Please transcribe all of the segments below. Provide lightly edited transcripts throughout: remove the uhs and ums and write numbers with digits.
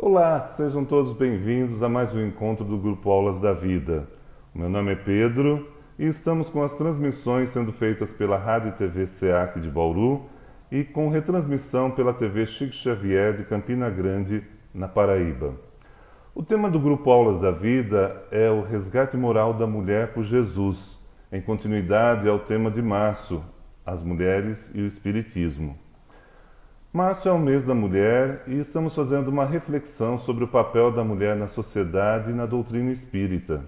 Olá, sejam todos bem-vindos a mais um encontro do Grupo Aulas da Vida. O meu nome é Pedro e estamos com as transmissões sendo feitas pela Rádio e TV SEAC de Bauru e com retransmissão pela TV Chico Xavier de Campina Grande, na Paraíba. O tema do Grupo Aulas da Vida é o resgate moral da mulher por Jesus, em continuidade ao tema de março, as mulheres e o Espiritismo. Março é o mês da mulher e estamos fazendo uma reflexão sobre o papel da mulher na sociedade e na doutrina espírita.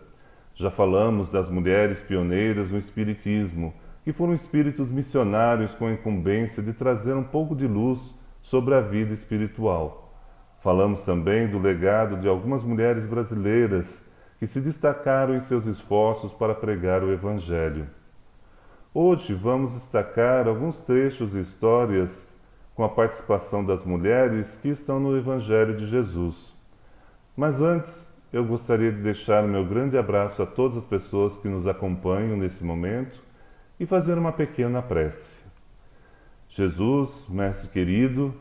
Já falamos das mulheres pioneiras no espiritismo, que foram espíritos missionários com a incumbência de trazer um pouco de luz sobre a vida espiritual. Falamos também do legado de algumas mulheres brasileiras que se destacaram em seus esforços para pregar o Evangelho. Hoje vamos destacar alguns trechos e histórias com a participação das mulheres que estão no Evangelho de Jesus. Mas antes, eu gostaria de deixar o meu grande abraço a todas as pessoas que nos acompanham nesse momento e fazer uma pequena prece. Jesus, Mestre querido,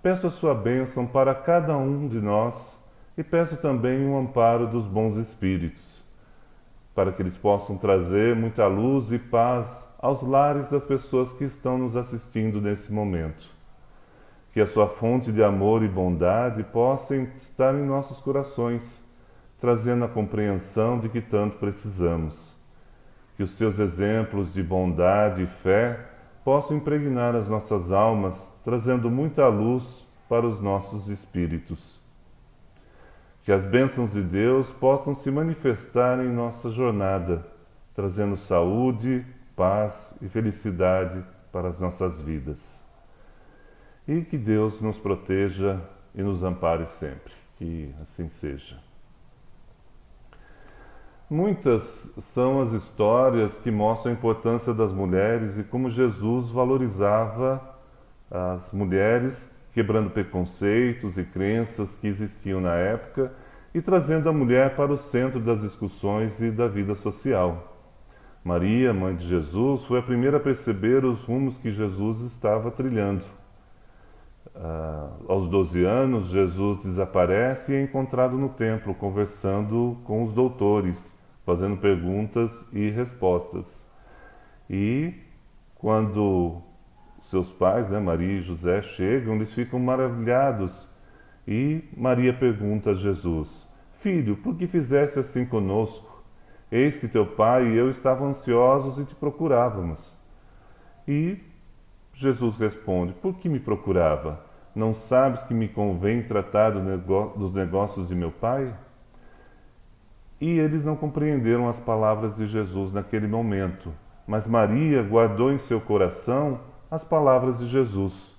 peço a sua bênção para cada um de nós e peço também o amparo dos bons espíritos, para que eles possam trazer muita luz e paz aos lares das pessoas que estão nos assistindo nesse momento. Que a sua fonte de amor e bondade possa estar em nossos corações, trazendo a compreensão de que tanto precisamos. Que os seus exemplos de bondade e fé possam impregnar as nossas almas, trazendo muita luz para os nossos espíritos. Que as bênçãos de Deus possam se manifestar em nossa jornada, trazendo saúde, paz e felicidade para as nossas vidas. E que Deus nos proteja e nos ampare sempre. Que assim seja. Muitas são as histórias que mostram a importância das mulheres e como Jesus valorizava as mulheres, quebrando preconceitos e crenças que existiam na época e trazendo a mulher para o centro das discussões e da vida social. Maria, mãe de Jesus, foi a primeira a perceber os rumos que Jesus estava trilhando. Aos 12 anos, Jesus desaparece e é encontrado no templo, conversando com os doutores, fazendo perguntas e respostas. E quando seus pais, Maria e José, chegam, eles ficam maravilhados. E Maria pergunta a Jesus: Filho, por que fizeste assim conosco? Eis que teu pai e eu estavam ansiosos e te procurávamos. E Jesus responde: Por que me procurava? Não sabes que me convém tratar dos negócios de meu pai? E eles não compreenderam as palavras de Jesus naquele momento, mas Maria guardou em seu coração as palavras de Jesus.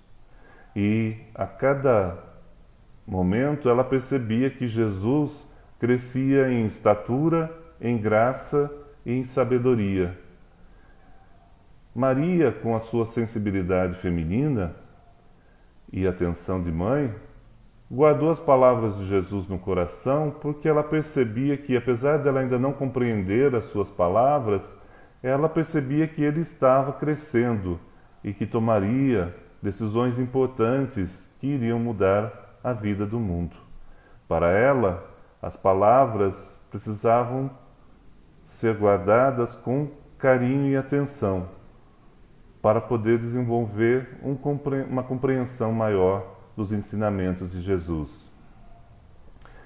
E a cada momento ela percebia que Jesus crescia em estatura, em graça e em sabedoria. Maria, com a sua sensibilidade feminina e atenção de mãe, guardou as palavras de Jesus no coração porque ela percebia que, apesar dela ainda não compreender as suas palavras, ela percebia que ele estava crescendo e que tomaria decisões importantes que iriam mudar a vida do mundo. Para ela, as palavras precisavam ser guardadas com carinho e atenção, para poder desenvolver uma compreensão maior dos ensinamentos de Jesus.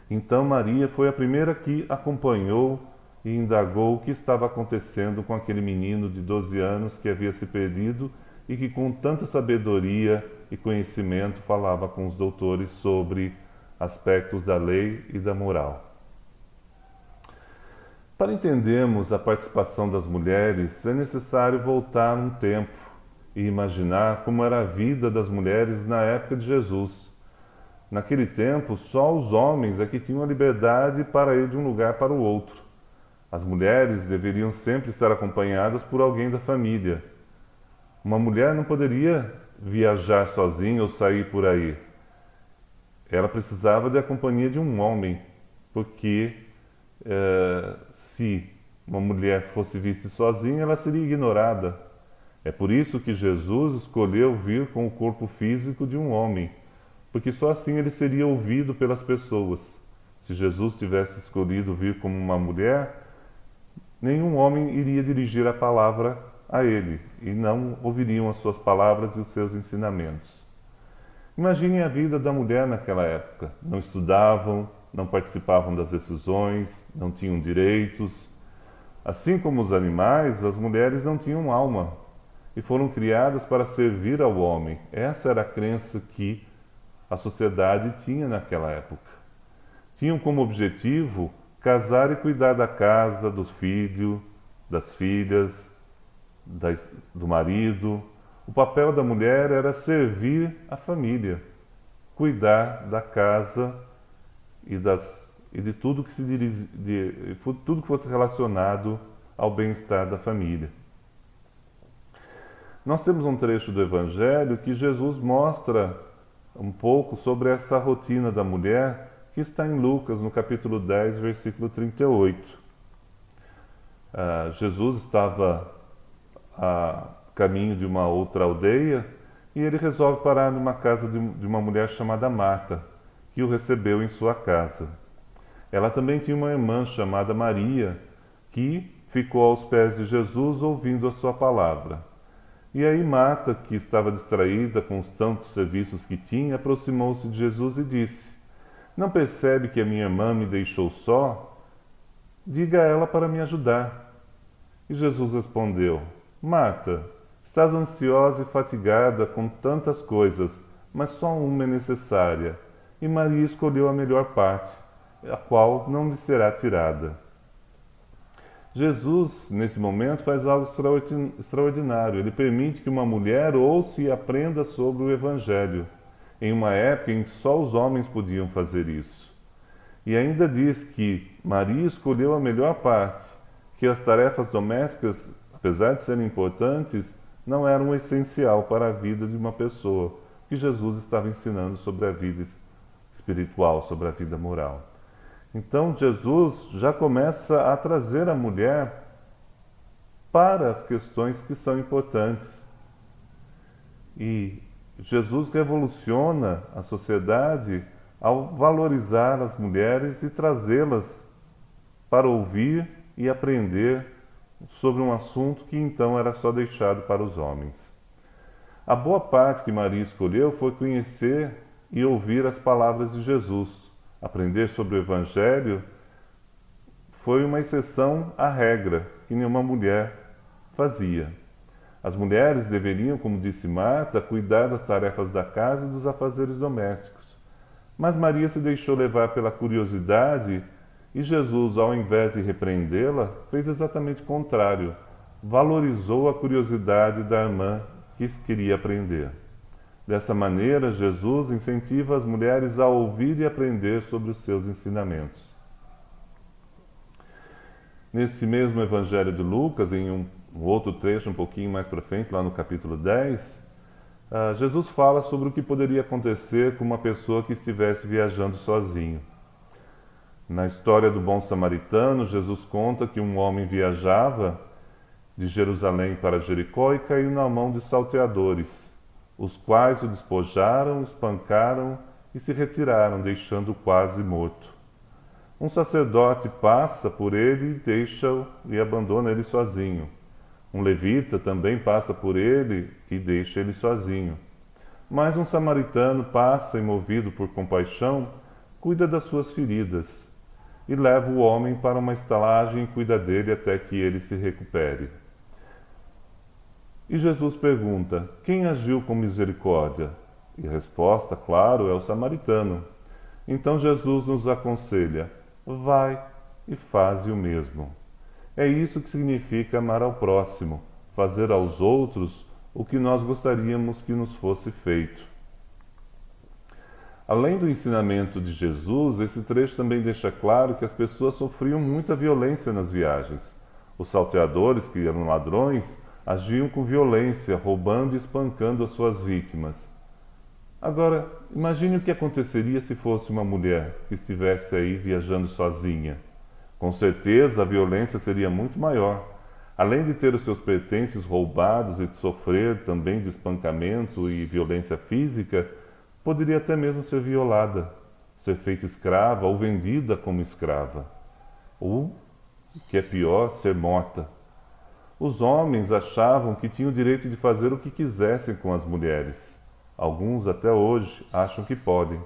Então Maria foi a primeira que acompanhou e indagou o que estava acontecendo com aquele menino de 12 anos que havia se perdido e que com tanta sabedoria e conhecimento falava com os doutores sobre aspectos da lei e da moral. Para entendermos a participação das mulheres, é necessário voltar um tempo e imaginar como era a vida das mulheres na época de Jesus. Naquele tempo, só os homens é que tinham a liberdade para ir de um lugar para o outro. As mulheres deveriam sempre estar acompanhadas por alguém da família. Uma mulher não poderia viajar sozinha ou sair por aí. Ela precisava da companhia de um homem, porque se uma mulher fosse vista sozinha, ela seria ignorada. É por isso que Jesus escolheu vir com o corpo físico de um homem, porque só assim ele seria ouvido pelas pessoas. Se Jesus tivesse escolhido vir como uma mulher, nenhum homem iria dirigir a palavra a ele, e não ouviriam as suas palavras e os seus ensinamentos. Imaginem a vida da mulher naquela época. Não estudavam, não participavam das decisões, não tinham direitos. Assim como os animais, as mulheres não tinham alma e foram criadas para servir ao homem. Essa era a crença que a sociedade tinha naquela época. Tinham como objetivo casar e cuidar da casa, dos filhos, das filhas, do marido. O papel da mulher era servir a família, cuidar da casa e de tudo que tudo que fosse relacionado ao bem-estar da família. Nós temos um trecho do Evangelho que Jesus mostra um pouco sobre essa rotina da mulher, que está em Lucas, no capítulo 10, versículo 38. Jesus estava a caminho de uma outra aldeia e ele resolve parar numa casa de uma mulher chamada Marta, que o recebeu em sua casa. Ela também tinha uma irmã chamada Maria, que ficou aos pés de Jesus ouvindo a sua palavra. E aí Marta, que estava distraída com os tantos serviços que tinha, aproximou-se de Jesus e disse: "Não percebe que a minha irmã me deixou só? Diga a ela para me ajudar." E Jesus respondeu: "Marta, estás ansiosa e fatigada com tantas coisas, mas só uma é necessária, e Maria escolheu a melhor parte, a qual não lhe será tirada." Jesus, nesse momento, faz algo extraordinário. Ele permite que uma mulher ouça e aprenda sobre o Evangelho, em uma época em que só os homens podiam fazer isso. E ainda diz que Maria escolheu a melhor parte, que as tarefas domésticas, apesar de serem importantes, não eram o essencial para a vida de uma pessoa, que Jesus estava ensinando sobre a vida espiritual, sobre a vida moral. Então Jesus já começa a trazer a mulher para as questões que são importantes. E Jesus revoluciona a sociedade ao valorizar as mulheres e trazê-las para ouvir e aprender sobre um assunto que então era só deixado para os homens. A boa parte que Maria escolheu foi conhecer e ouvir as palavras de Jesus. Aprender sobre o Evangelho foi uma exceção à regra que nenhuma mulher fazia. As mulheres deveriam, como disse Marta, cuidar das tarefas da casa e dos afazeres domésticos. Mas Maria se deixou levar pela curiosidade e Jesus, ao invés de repreendê-la, fez exatamente o contrário. Valorizou a curiosidade da irmã que queria aprender. Dessa maneira, Jesus incentiva as mulheres a ouvir e aprender sobre os seus ensinamentos. Nesse mesmo Evangelho de Lucas, em um outro trecho um pouquinho mais para frente, lá no capítulo 10, Jesus fala sobre o que poderia acontecer com uma pessoa que estivesse viajando sozinho. Na história do bom samaritano, Jesus conta que um homem viajava de Jerusalém para Jericó e caiu na mão de salteadores, os quais o despojaram, espancaram e se retiraram, deixando-o quase morto. Um sacerdote passa por ele e deixa-o e abandona ele sozinho. Um levita também passa por ele e deixa ele sozinho. Mas um samaritano passa e, movido por compaixão, cuida das suas feridas e leva o homem para uma estalagem e cuida dele até que ele se recupere. E Jesus pergunta: quem agiu com misericórdia? E a resposta, claro, é o samaritano. Então Jesus nos aconselha: vai e faze o mesmo. É isso que significa amar ao próximo, fazer aos outros o que nós gostaríamos que nos fosse feito. Além do ensinamento de Jesus, esse trecho também deixa claro que as pessoas sofriam muita violência nas viagens. Os salteadores, que eram ladrões, agiam com violência, roubando e espancando as suas vítimas. Agora, imagine o que aconteceria se fosse uma mulher que estivesse aí viajando sozinha. Com certeza a violência seria muito maior. Além de ter os seus pertences roubados e de sofrer também de espancamento e violência física, Poderia até mesmo ser violada, ser feita escrava ou vendida como escrava. Ou, o que é pior, ser morta. Os homens achavam que tinham o direito de fazer o que quisessem com as mulheres. Alguns até hoje acham que podem.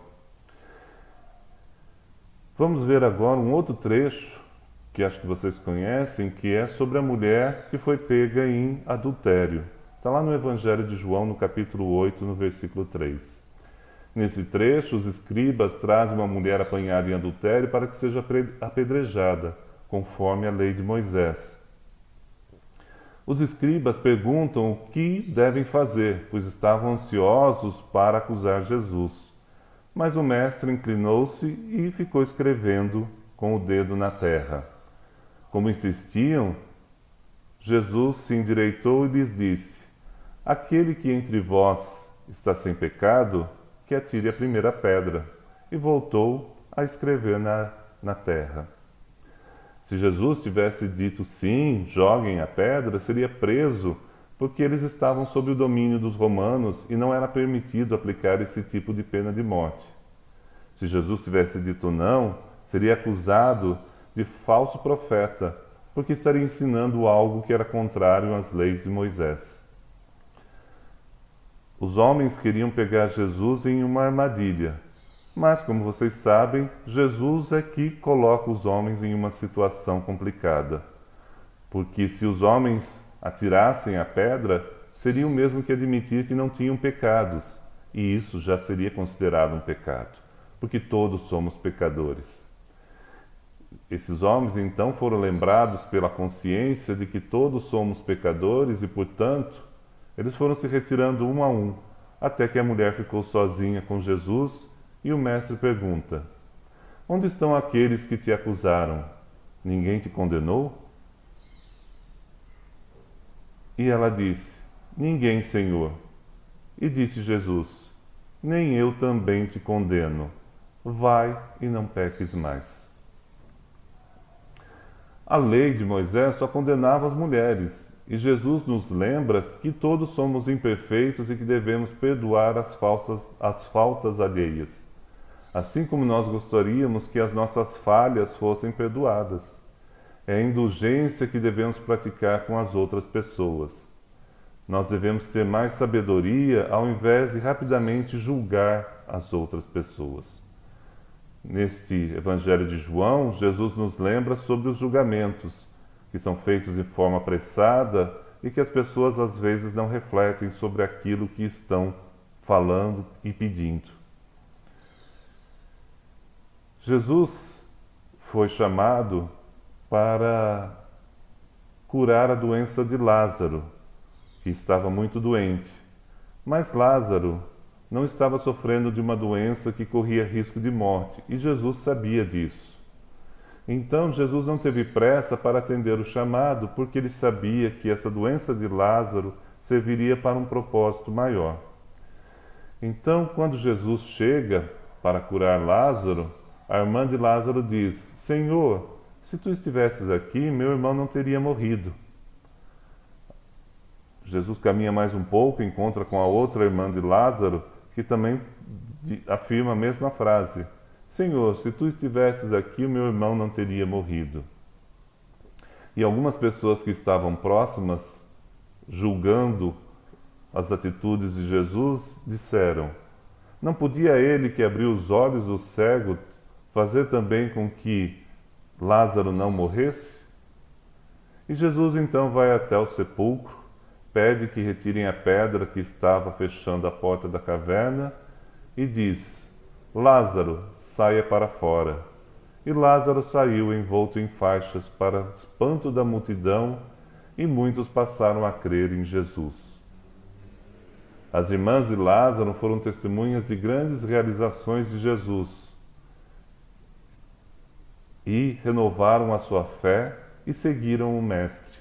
Vamos ver agora um outro trecho que acho que vocês conhecem, que é sobre a mulher que foi pega em adultério. Está lá no Evangelho de João, no capítulo 8, no versículo 3. Nesse trecho, os escribas trazem uma mulher apanhada em adultério para que seja apedrejada, conforme a lei de Moisés. Os escribas perguntam o que devem fazer, pois estavam ansiosos para acusar Jesus. Mas o mestre inclinou-se e ficou escrevendo com o dedo na terra. Como insistiam, Jesus se endireitou e lhes disse: Aquele que entre vós está sem pecado, que atire a primeira pedra. E voltou a escrever na terra. Se Jesus tivesse dito sim, joguem a pedra, seria preso, porque eles estavam sob o domínio dos romanos e não era permitido aplicar esse tipo de pena de morte. Se Jesus tivesse dito não, seria acusado de falso profeta, porque estaria ensinando algo que era contrário às leis de Moisés. Os homens queriam pegar Jesus em uma armadilha, mas, como vocês sabem, Jesus é que coloca os homens em uma situação complicada. Porque se os homens atirassem a pedra, seria o mesmo que admitir que não tinham pecados, e isso já seria considerado um pecado, porque todos somos pecadores. Esses homens então foram lembrados pela consciência de que todos somos pecadores e, portanto, eles foram se retirando um a um, até que a mulher ficou sozinha com Jesus e o mestre pergunta: Onde estão aqueles que te acusaram? Ninguém te condenou? E ela disse: Ninguém, Senhor. E disse Jesus: Nem eu também te condeno. Vai e não peques mais. A lei de Moisés só condenava as mulheres, e Jesus nos lembra que todos somos imperfeitos e que devemos perdoar as faltas alheias, assim como nós gostaríamos que as nossas falhas fossem perdoadas. É a indulgência que devemos praticar com as outras pessoas. Nós devemos ter mais sabedoria ao invés de rapidamente julgar as outras pessoas. Neste Evangelho de João, Jesus nos lembra sobre os julgamentos, que são feitos de forma apressada e que as pessoas às vezes não refletem sobre aquilo que estão falando e pedindo. Jesus foi chamado para curar a doença de Lázaro, que estava muito doente. Mas Lázaro não estava sofrendo de uma doença que corria risco de morte, e Jesus sabia disso. Então Jesus não teve pressa para atender o chamado, porque ele sabia que essa doença de Lázaro serviria para um propósito maior. Então, quando Jesus chega para curar Lázaro, a irmã de Lázaro diz: Senhor, se tu estivesses aqui, meu irmão não teria morrido. Jesus caminha mais um pouco, encontra com a outra irmã de Lázaro, que também afirma a mesma frase: Senhor, se tu estivesses aqui, o meu irmão não teria morrido. E algumas pessoas que estavam próximas, julgando as atitudes de Jesus, disseram: Não podia ele que abriu os olhos do cego fazer também com que Lázaro não morresse? E Jesus então vai até o sepulcro, pede que retirem a pedra que estava fechando a porta da caverna e diz: Lázaro, saia para fora. E Lázaro saiu envolto em faixas para espanto da multidão, e muitos passaram a crer em Jesus. As irmãs de Lázaro foram testemunhas de grandes realizações de Jesus e renovaram a sua fé e seguiram o Mestre.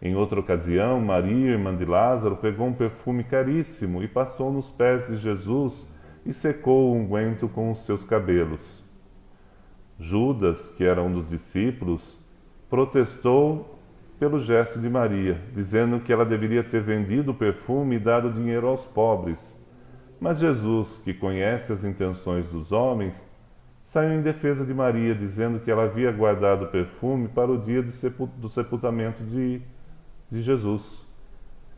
Em outra ocasião, Maria, irmã de Lázaro, pegou um perfume caríssimo e passou nos pés de Jesus e secou o unguento com os seus cabelos. Judas, que era um dos discípulos, protestou pelo gesto de Maria, dizendo que ela deveria ter vendido o perfume e dado dinheiro aos pobres. Mas Jesus, que conhece as intenções dos homens, saiu em defesa de Maria, dizendo que ela havia guardado o perfume para o dia do sepultamento de Jesus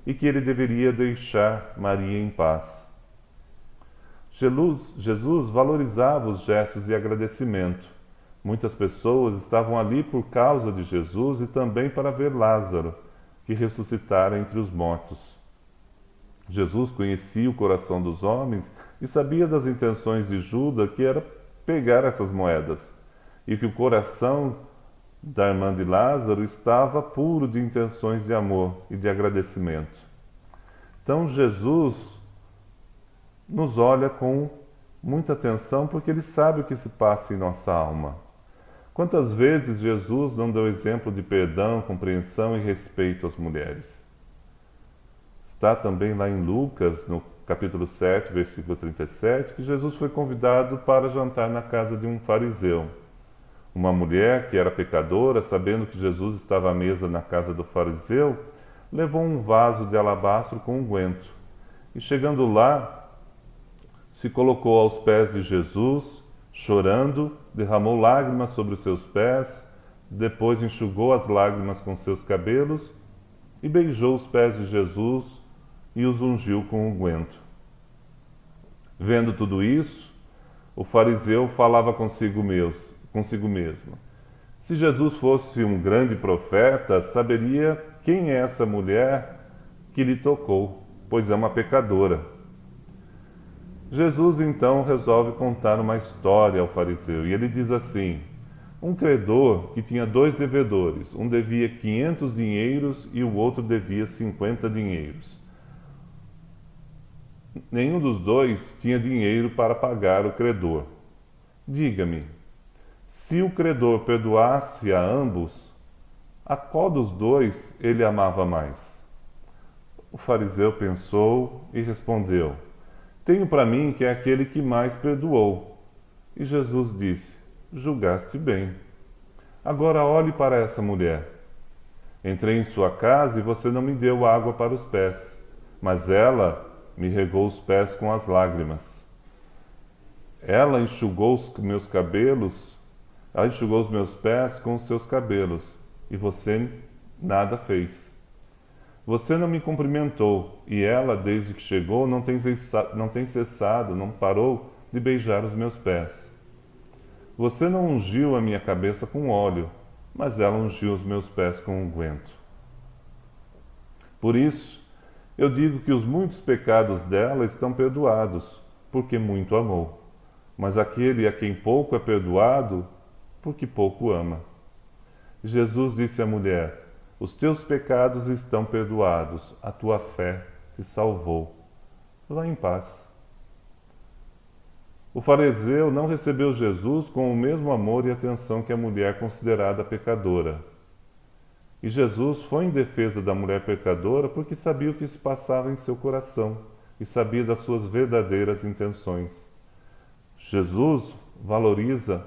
e que ele deveria deixar Maria em paz. Jesus valorizava os gestos de agradecimento. Muitas pessoas estavam ali por causa de Jesus e também para ver Lázaro, que ressuscitara entre os mortos. Jesus conhecia o coração dos homens e sabia das intenções de Judas, que era pegar essas moedas, e que o coração da irmã de Lázaro estava puro de intenções de amor e de agradecimento. Então Jesus nos olha com muita atenção porque ele sabe o que se passa em nossa alma. Quantas vezes Jesus não deu exemplo de perdão, compreensão e respeito às mulheres? Está também lá em Lucas, no capítulo 7, versículo 37, que Jesus foi convidado para jantar na casa de um fariseu. Uma mulher que era pecadora, sabendo que Jesus estava à mesa na casa do fariseu, levou um vaso de alabastro com unguento. E chegando lá, se colocou aos pés de Jesus, chorando, derramou lágrimas sobre os seus pés, depois enxugou as lágrimas com seus cabelos e beijou os pés de Jesus e os ungiu com unguento. Vendo tudo isso, o fariseu falava consigo mesmo. Se Jesus fosse um grande profeta, saberia quem é essa mulher que lhe tocou, pois é uma pecadora. Jesus então resolve contar uma história ao fariseu e ele diz assim: um credor que tinha 2 devedores, um devia 500 dinheiros e o outro devia 50 dinheiros. Nenhum dos dois tinha dinheiro para pagar o credor. Diga-me, se o credor perdoasse a ambos, a qual dos dois ele amava mais? O fariseu pensou e respondeu: tenho para mim que é aquele que mais perdoou. E Jesus disse: julgaste bem. Agora olhe para essa mulher. Entrei em sua casa e você não me deu água para os pés, mas ela me regou os pés com as lágrimas. Ela enxugou os meus pés com os seus cabelos, e você nada fez. Você não me cumprimentou, e ela, desde que chegou, não tem cessado, não parou de beijar os meus pés. Você não ungiu a minha cabeça com óleo, mas ela ungiu os meus pés com unguento. Por isso, eu digo que os muitos pecados dela estão perdoados, porque muito amou. Mas aquele a quem pouco é perdoado, porque pouco ama. Jesus disse à mulher: os teus pecados estão perdoados, a tua fé te salvou. Vá em paz. O fariseu não recebeu Jesus com o mesmo amor e atenção que a mulher considerada pecadora. E Jesus foi em defesa da mulher pecadora porque sabia o que se passava em seu coração e sabia das suas verdadeiras intenções. Jesus valoriza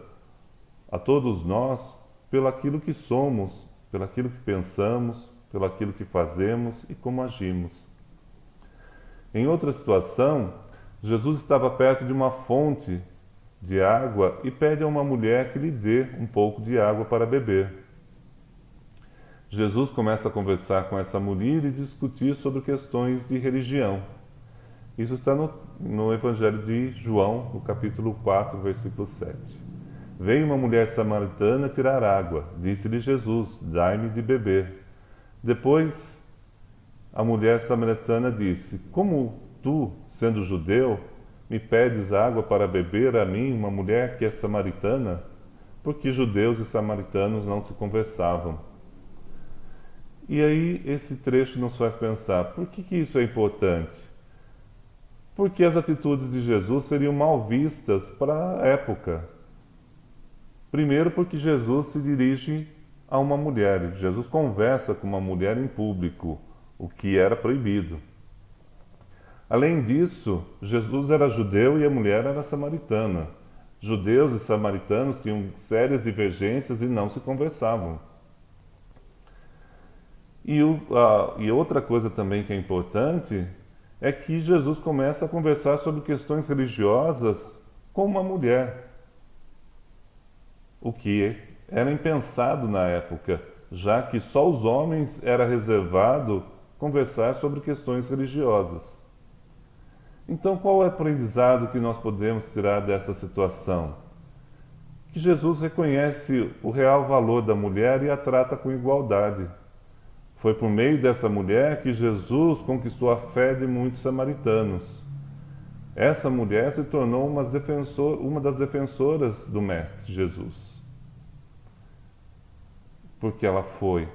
a todos nós pelo aquilo que somos, pelo aquilo que pensamos, pelo aquilo que fazemos e como agimos. Em outra situação, Jesus estava perto de uma fonte de água e pede a uma mulher que lhe dê um pouco de água para beber. Jesus começa a conversar com essa mulher e discutir sobre questões de religião. Isso está no Evangelho de João, no capítulo 4, versículo 7. Veio uma mulher samaritana tirar água. Disse-lhe Jesus: dai-me de beber. Depois, a mulher samaritana disse: como tu, sendo judeu, me pedes água para beber a mim, uma mulher que é samaritana? Porque judeus e samaritanos não se conversavam. E aí esse trecho nos faz pensar, por que isso é importante? Porque as atitudes de Jesus seriam mal vistas para a época. Primeiro porque Jesus se dirige a uma mulher, Jesus conversa com uma mulher em público, o que era proibido. Além disso, Jesus era judeu e a mulher era samaritana. Judeus e samaritanos tinham sérias divergências e não se conversavam. E outra coisa também que é importante é que Jesus começa a conversar sobre questões religiosas com uma mulher, o que era impensado na época, já que só os homens era reservado conversar sobre questões religiosas. Então, qual é o aprendizado que nós podemos tirar dessa situação? Que Jesus reconhece o real valor da mulher e a trata com igualdade. Foi por meio dessa mulher que Jesus conquistou a fé de muitos samaritanos. Essa mulher se tornou uma das defensoras do Mestre Jesus, porque ela foi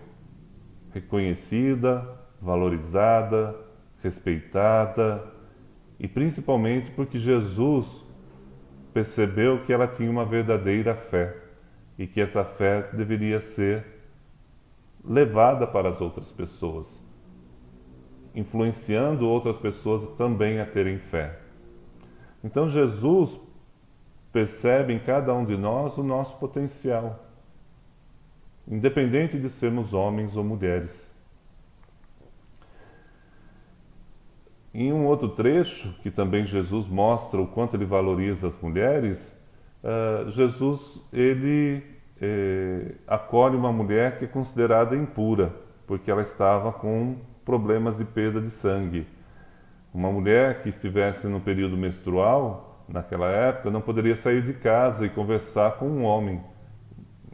reconhecida, valorizada, respeitada, e principalmente porque Jesus percebeu que ela tinha uma verdadeira fé e que essa fé deveria ser levada para as outras pessoas, influenciando outras pessoas também a terem fé. Então Jesus percebe em cada um de nós o nosso potencial, independente de sermos homens ou mulheres. Em um outro trecho, que também Jesus mostra o quanto ele valoriza as mulheres, Jesus acolhe uma mulher que é considerada impura, porque ela estava com problemas de perda de sangue. Uma mulher que estivesse no período menstrual, naquela época, não poderia sair de casa e conversar com um homem,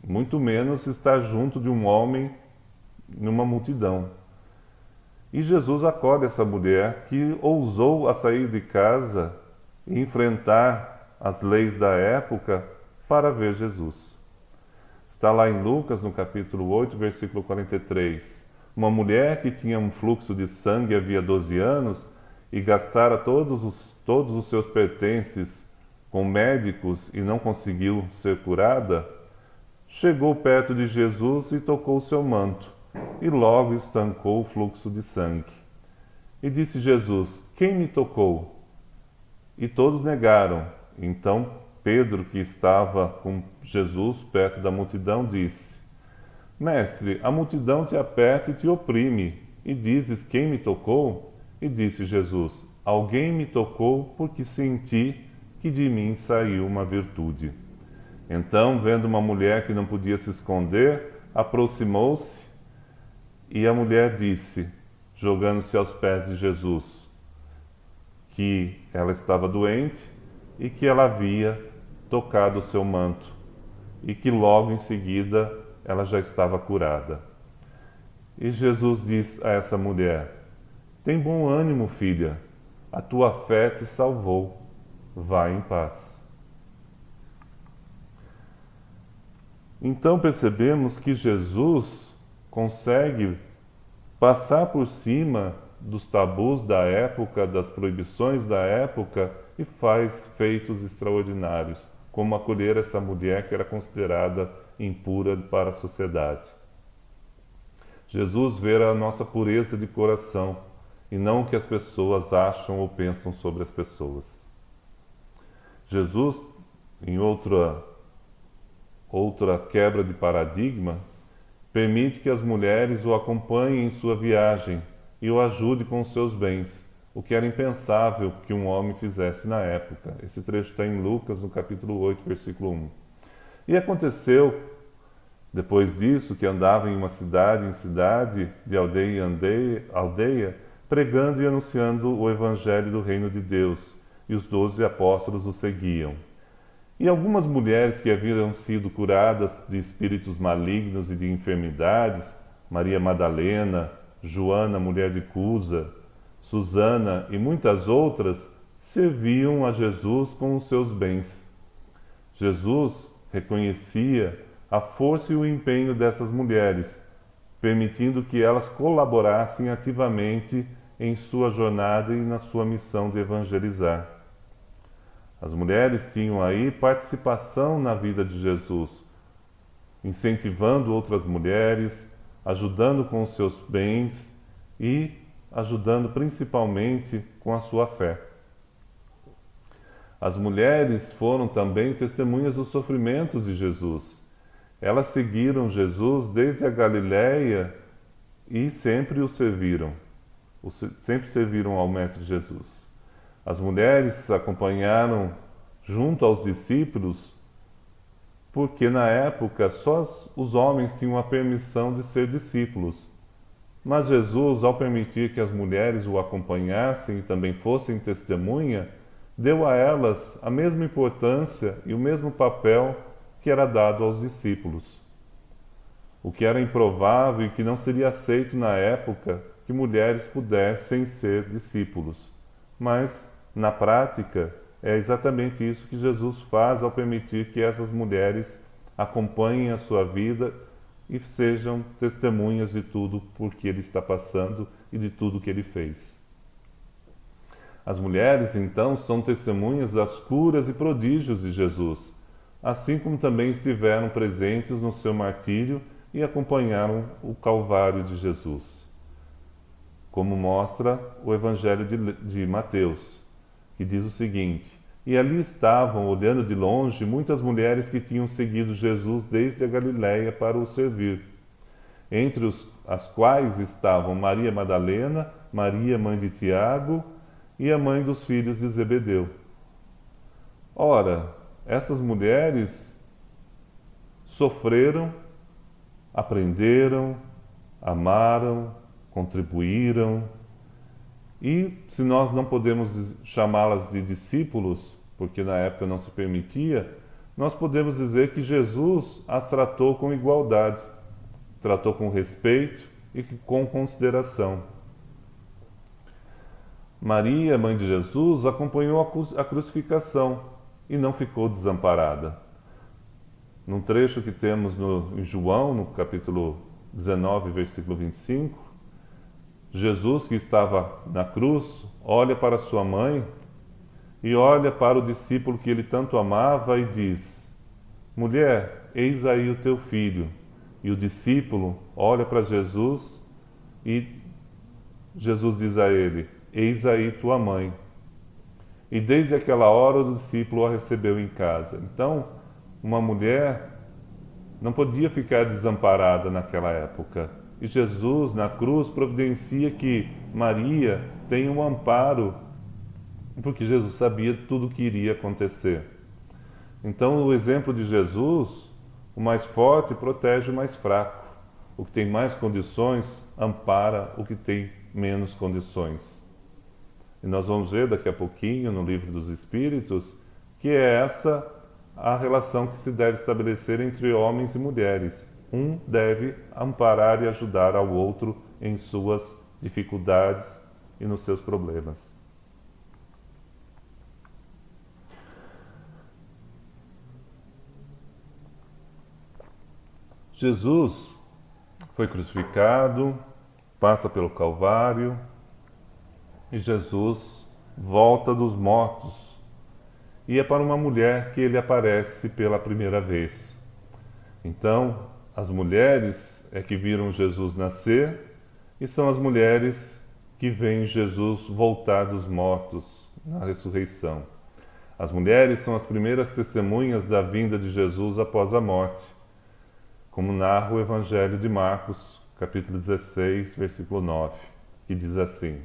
muito menos estar junto de um homem numa multidão. E Jesus acolhe essa mulher que ousou a sair de casa e enfrentar as leis da época para ver Jesus. Está lá em Lucas, no capítulo 8, versículo 43. Uma mulher que tinha um fluxo de sangue havia 12 anos e gastara todos os seus pertences com médicos e não conseguiu ser curada, chegou perto de Jesus e tocou o seu manto, e logo estancou o fluxo de sangue. E disse Jesus: quem me tocou? E todos negaram. Então Pedro, que estava com Jesus perto da multidão, disse: Mestre, a multidão te aperta e te oprime, e dizes: quem me tocou? E disse Jesus: alguém me tocou porque senti que de mim saiu uma virtude. Então, vendo uma mulher que não podia se esconder, aproximou-se, e a mulher disse, jogando-se aos pés de Jesus, que ela estava doente e que ela havia tocado o seu manto, e que logo em seguida ela já estava curada. E Jesus diz a essa mulher: tem bom ânimo, filha, a tua fé te salvou, vá em paz. Então percebemos que Jesus consegue passar por cima dos tabus da época, das proibições da época, e faz feitos extraordinários, como acolher essa mulher que era considerada impura para a sociedade. Jesus vê a nossa pureza de coração e não o que as pessoas acham ou pensam sobre as pessoas. Jesus, em outra quebra de paradigma, permite que as mulheres o acompanhem em sua viagem e o ajude com os seus bens, o que era impensável que um homem fizesse na época. Esse trecho está em Lucas, no capítulo 8, versículo 1. E aconteceu, depois disso, que andava em cidade em cidade, de aldeia em aldeia, pregando e anunciando o evangelho do reino de Deus, e os 12 apóstolos o seguiam. E algumas mulheres que haviam sido curadas de espíritos malignos e de enfermidades, Maria Madalena, Joana, mulher de Cusa, Susana e muitas outras, serviam a Jesus com os seus bens. Jesus reconhecia a força e o empenho dessas mulheres, permitindo que elas colaborassem ativamente em sua jornada e na sua missão de evangelizar. As mulheres tinham aí participação na vida de Jesus, incentivando outras mulheres, ajudando com os seus bens e ajudando principalmente com a sua fé. As mulheres foram também testemunhas dos sofrimentos de Jesus. Elas seguiram Jesus desde a Galiléia e sempre o serviram. sempre serviram ao Mestre Jesus. As mulheres acompanharam junto aos discípulos porque na época só os homens tinham a permissão de ser discípulos. Mas Jesus, ao permitir que as mulheres o acompanhassem e também fossem testemunha, deu a elas a mesma importância e o mesmo papel que era dado aos discípulos. O que era improvável e que não seria aceito na época que mulheres pudessem ser discípulos. Mas, na prática, é exatamente isso que Jesus faz ao permitir que essas mulheres acompanhem a sua vida e sejam testemunhas de tudo por que ele está passando e de tudo que ele fez. As mulheres, então, são testemunhas das curas e prodígios de Jesus, assim como também estiveram presentes no seu martírio e acompanharam o Calvário de Jesus, como mostra o Evangelho de Mateus, que diz o seguinte: E ali estavam, olhando de longe, muitas mulheres que tinham seguido Jesus desde a Galiléia para o servir, entre as quais estavam Maria Madalena, Maria, mãe de Tiago, e a mãe dos filhos de Zebedeu. Ora, essas mulheres sofreram, aprenderam, amaram, contribuíram, e se nós não podemos chamá-las de discípulos, porque na época não se permitia, nós podemos dizer que Jesus as tratou com igualdade, tratou com respeito e com consideração. Maria, mãe de Jesus, acompanhou a crucificação e não ficou desamparada. Num trecho que temos em João, no capítulo 19, versículo 25, Jesus, que estava na cruz, olha para sua mãe e olha para o discípulo que ele tanto amava e diz: Mulher, eis aí o teu filho. E o discípulo olha para Jesus e Jesus diz a ele: Eis aí tua mãe. E desde aquela hora o discípulo a recebeu em casa. Então, uma mulher não podia ficar desamparada naquela época. E Jesus, na cruz, providencia que Maria tenha um amparo, porque Jesus sabia tudo o que iria acontecer. Então, o exemplo de Jesus, o mais forte protege o mais fraco. O que tem mais condições ampara o que tem menos condições. E nós vamos ver daqui a pouquinho, no Livro dos Espíritos, que é essa a relação que se deve estabelecer entre homens e mulheres. Um deve amparar e ajudar ao outro em suas dificuldades e nos seus problemas. Jesus foi crucificado, passa pelo Calvário e Jesus volta dos mortos. E é para uma mulher que ele aparece pela primeira vez. Então, as mulheres é que viram Jesus nascer e são as mulheres que veem Jesus voltar dos mortos na ressurreição. As mulheres são as primeiras testemunhas da vinda de Jesus após a morte, como narra o Evangelho de Marcos, capítulo 16, versículo 9, que diz assim: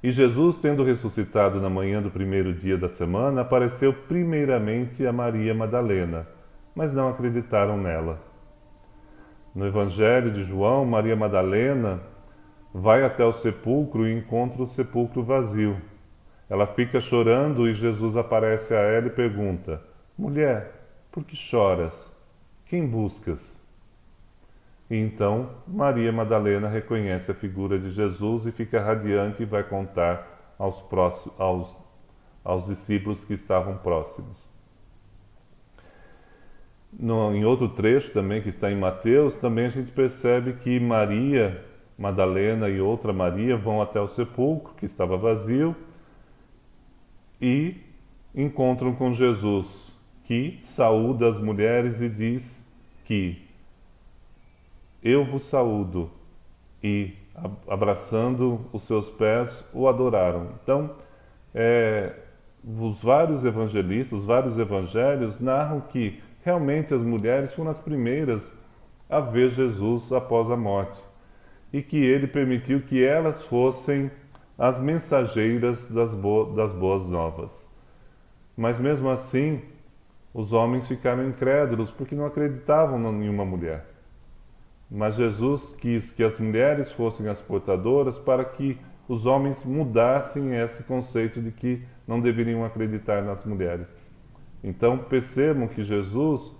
E Jesus, tendo ressuscitado na manhã do primeiro dia da semana, apareceu primeiramente a Maria Madalena, mas não acreditaram nela. No Evangelho de João, Maria Madalena vai até o sepulcro e encontra o sepulcro vazio. Ela fica chorando e Jesus aparece a ela e pergunta: Mulher, por que choras? Quem buscas? E então Maria Madalena reconhece a figura de Jesus e fica radiante e vai contar aos discípulos que estavam próximos. Em outro trecho também que está em Mateus, também a gente percebe que Maria Madalena e outra Maria vão até o sepulcro, que estava vazio, e encontram com Jesus, que saúda as mulheres e diz que eu vos saúdo, e abraçando os seus pés o adoraram. Então, os vários evangelistas, os vários evangelhos narram que realmente as mulheres foram as primeiras a ver Jesus após a morte. e que ele permitiu que elas fossem as mensageiras das boas novas. Mas mesmo assim, os homens ficaram incrédulos porque não acreditavam em nenhuma mulher. Mas Jesus quis que as mulheres fossem as portadoras para que os homens mudassem esse conceito de que não deveriam acreditar nas mulheres. Então percebam que Jesus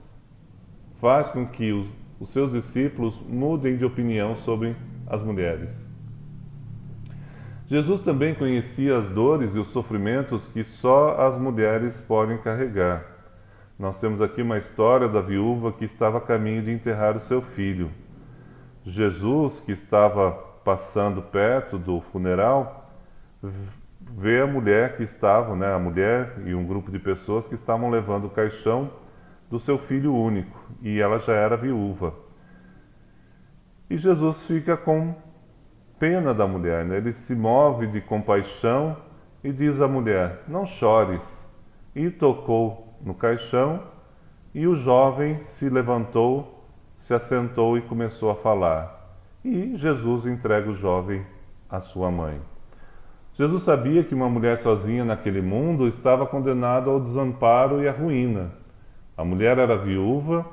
faz com que os seus discípulos mudem de opinião sobre as mulheres. Jesus também conhecia as dores e os sofrimentos que só as mulheres podem carregar. Nós temos aqui uma história da viúva que estava a caminho de enterrar o seu filho. Jesus, que estava passando perto do funeral, vê a mulher que estava, a mulher e um grupo de pessoas que estavam levando o caixão do seu filho único, e ela já era viúva. E Jesus fica com pena da mulher, Ele se move de compaixão e diz à mulher: não chores. E tocou no caixão, e o jovem se levantou, se assentou e começou a falar. E Jesus entrega o jovem à sua mãe. Jesus sabia que uma mulher sozinha naquele mundo estava condenada ao desamparo e à ruína. A mulher era viúva,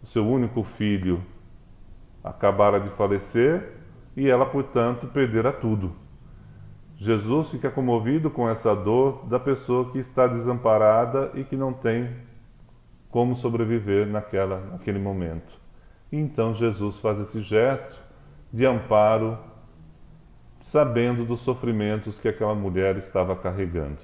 o seu único filho acabara de falecer e ela, portanto, perdera tudo. Jesus fica comovido com essa dor da pessoa que está desamparada e que não tem como sobreviver naquele momento. E então Jesus faz esse gesto de amparo, sabendo dos sofrimentos que aquela mulher estava carregando.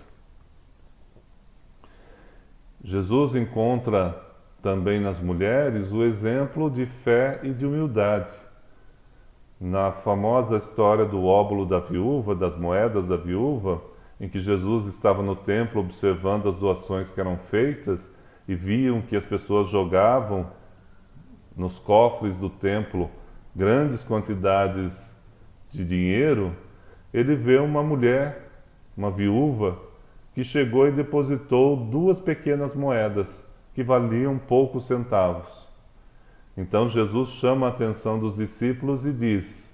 Jesus encontra também nas mulheres o exemplo de fé e de humildade. Na famosa história do óbolo da viúva, das moedas da viúva, em que Jesus estava no templo observando as doações que eram feitas e viam que as pessoas jogavam nos cofres do templo grandes quantidades de dinheiro, ele vê uma mulher, uma viúva, que chegou e depositou 2 pequenas moedas que valiam poucos centavos. Então Jesus chama a atenção dos discípulos e diz: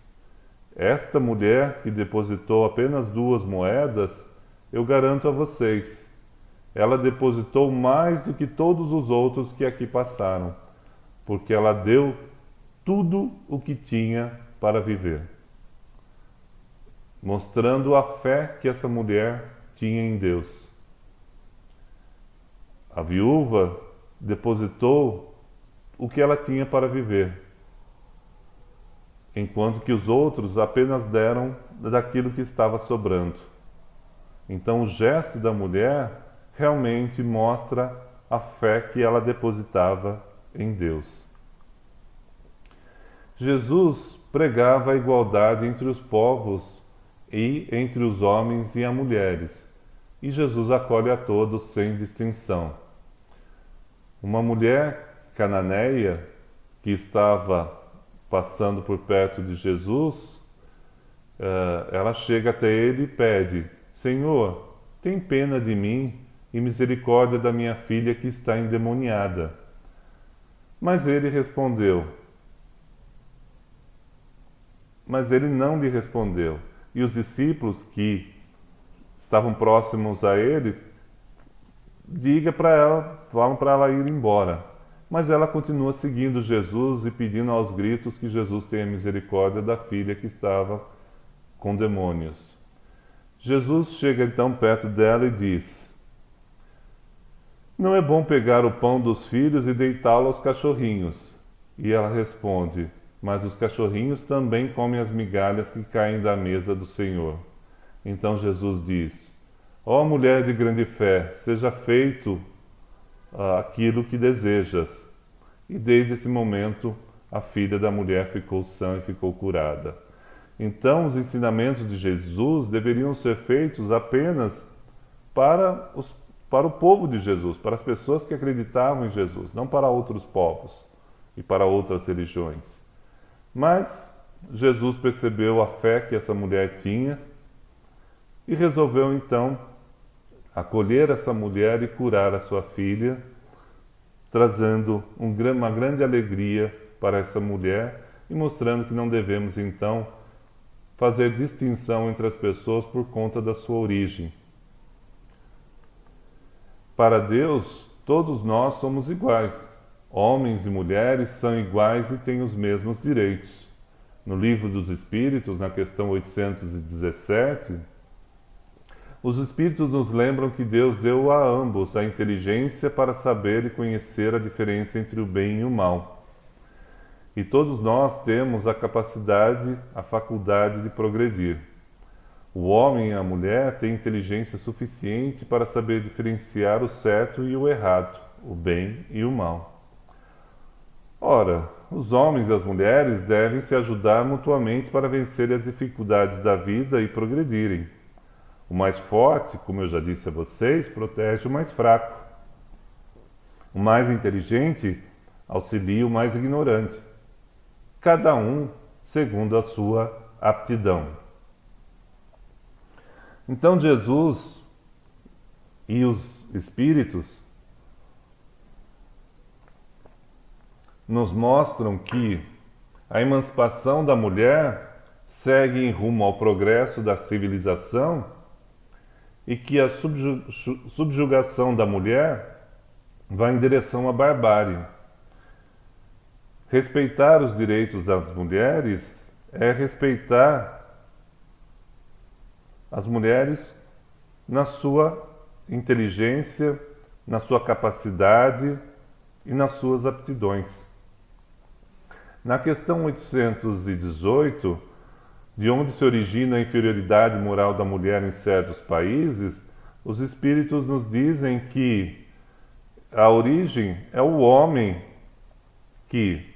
esta mulher que depositou apenas 2 moedas, eu garanto a vocês, ela depositou mais do que todos os outros que aqui passaram, porque ela deu tudo o que tinha para viver, mostrando a fé que essa mulher tinha em Deus. A viúva depositou o que ela tinha para viver, enquanto que os outros apenas deram daquilo que estava sobrando. Então o gesto da mulher realmente mostra a fé que ela depositava em Deus. Jesus pregava a igualdade entre os povos e entre os homens e as mulheres, e Jesus acolhe a todos sem distinção. Uma mulher cananeia que estava passando por perto de Jesus, ela chega até ele e pede: Senhor, tem pena de mim e misericórdia da minha filha que está endemoniada. Mas ele não lhe respondeu. E os discípulos que estavam próximos a ele, falam para ela ir embora. Mas ela continua seguindo Jesus e pedindo aos gritos que Jesus tenha misericórdia da filha que estava com demônios. Jesus chega então perto dela e diz: não é bom pegar o pão dos filhos e deitá-lo aos cachorrinhos. E ela responde: mas os cachorrinhos também comem as migalhas que caem da mesa do Senhor. Então Jesus diz: ó mulher de grande fé, seja feito aquilo que desejas. E desde esse momento a filha da mulher ficou sã e ficou curada. Então os ensinamentos de Jesus deveriam ser feitos apenas para o povo de Jesus, para as pessoas que acreditavam em Jesus, não para outros povos e para outras religiões. Mas Jesus percebeu a fé que essa mulher tinha e resolveu então acolher essa mulher e curar a sua filha, trazendo uma grande alegria para essa mulher e mostrando que não devemos então fazer distinção entre as pessoas por conta da sua origem. Para Deus, todos nós somos iguais. Homens e mulheres são iguais e têm os mesmos direitos. No Livro dos Espíritos, na questão 817, os Espíritos nos lembram que Deus deu a ambos a inteligência para saber e conhecer a diferença entre o bem e o mal. E todos nós temos a capacidade, a faculdade de progredir. O homem e a mulher têm inteligência suficiente para saber diferenciar o certo e o errado, o bem e o mal. Ora, os homens e as mulheres devem se ajudar mutuamente para vencer as dificuldades da vida e progredirem. O mais forte, como eu já disse a vocês, protege o mais fraco. O mais inteligente auxilia o mais ignorante. Cada um segundo a sua aptidão. Então Jesus e os Espíritos nos mostram que a emancipação da mulher segue em rumo ao progresso da civilização e que a subjugação da mulher vai em direção à barbárie. Respeitar os direitos das mulheres é respeitar as mulheres na sua inteligência, na sua capacidade e nas suas aptidões. Na questão 818, de onde se origina a inferioridade moral da mulher em certos países, os Espíritos nos dizem que a origem é o homem que,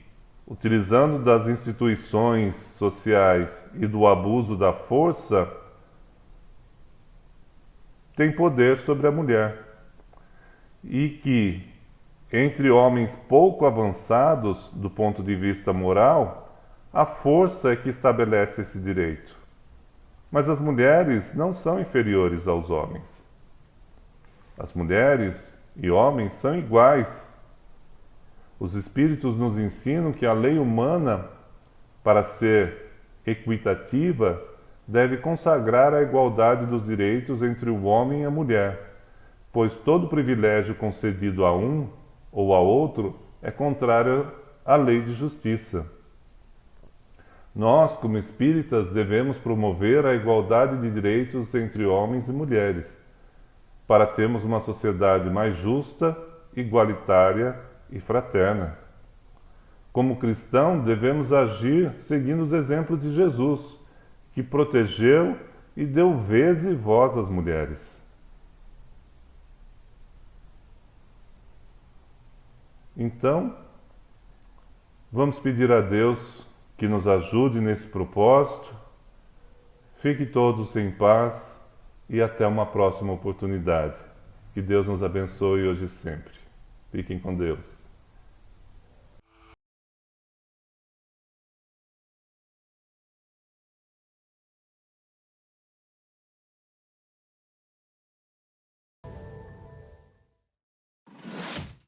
utilizando das instituições sociais e do abuso da força, tem poder sobre a mulher. E que, entre homens pouco avançados do ponto de vista moral, a força é que estabelece esse direito. Mas as mulheres não são inferiores aos homens. As mulheres e homens são iguais. Os Espíritos nos ensinam que a lei humana, para ser equitativa, deve consagrar a igualdade dos direitos entre o homem e a mulher, pois todo privilégio concedido a um ou a outro é contrário à lei de justiça. Nós, como espíritas, devemos promover a igualdade de direitos entre homens e mulheres, para termos uma sociedade mais justa, igualitária e fraterna. Como cristão, devemos agir seguindo os exemplos de Jesus, que protegeu e deu vez e voz às mulheres. Então, vamos pedir a Deus que nos ajude nesse propósito. Fiquem todos em paz e até uma próxima oportunidade. Que Deus nos abençoe hoje e sempre. Fiquem com Deus.